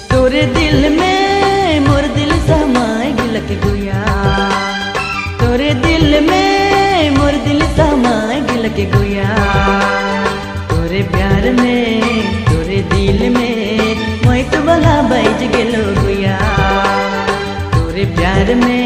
तोरे दिल में मोर दिल समाए गिलक गुया, तोरे दिल में मोर दिल समाए गिलक गुया। तोरे प्यार में तोरे दिल में मोहित वाला बैज गेलो गुया, तोरे प्यार में